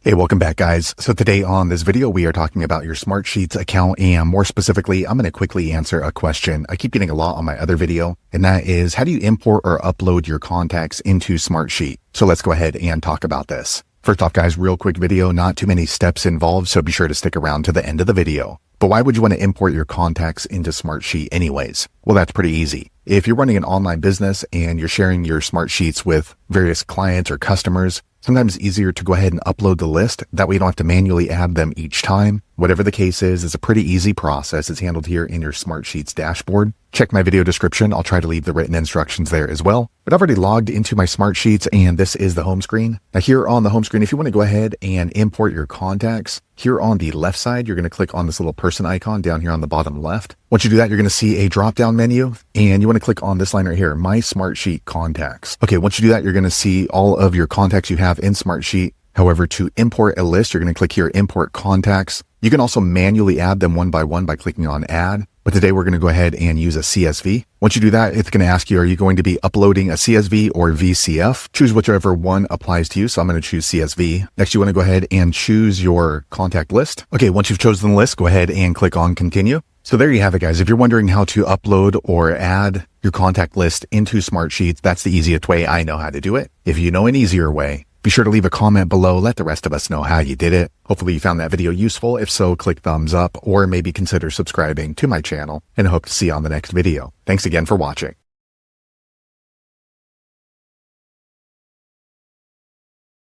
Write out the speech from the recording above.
Hey, welcome back, guys. So today on this video, we are talking about your Smartsheets account, and more specifically, I'm going to quickly answer a question I keep getting a lot on my other video, and that is, how do you import or upload your contacts into Smartsheet? So let's go ahead and talk about this. First off, guys, real quick video, not too many steps involved, so be sure to stick around to the end of the video. But why would you want to import your contacts into Smartsheet anyways? Well, that's pretty easy. If you're running an online business and you're sharing your Smartsheets with various clients or customers, sometimes it's easier to go ahead and upload the list. That way you don't have to manually add them each time. Whatever the case is, it's a pretty easy process. It's handled here in your Smartsheets dashboard. Check my video description. I'll try to leave the written instructions there as well. But I've already logged into my Smartsheets, and this is the home screen. Now here on the home screen, if you want to go ahead and import your contacts, here on the left side, you're going to click on this little person icon down here on the bottom left. Once you do that, you're going to see a drop-down menu, and you want to click on this line right here, My Smartsheet Contacts. Okay, once you do that, you're going to see all of your contacts you have in Smartsheet. However, to import a list, you're going to click here, Import Contacts. You can also manually add them one by one by clicking on Add. But today we're going to go ahead and use a CSV. Once you do that, it's going to ask you, are you going to be uploading a CSV or VCF? Choose whichever one applies to you. So I'm going to choose CSV. Next, you want to go ahead and choose your contact list. Okay, once you've chosen the list, go ahead and click on Continue. So there you have it, guys. If you're wondering how to upload or add your contact list into Smartsheets, that's the easiest way I know how to do it. If you know an easier way, be sure to leave a comment below. Let the rest of us know how you did it. Hopefully you found that video useful. If so, click thumbs up or maybe consider subscribing to my channel, and I hope to see you on the next video. Thanks again for watching.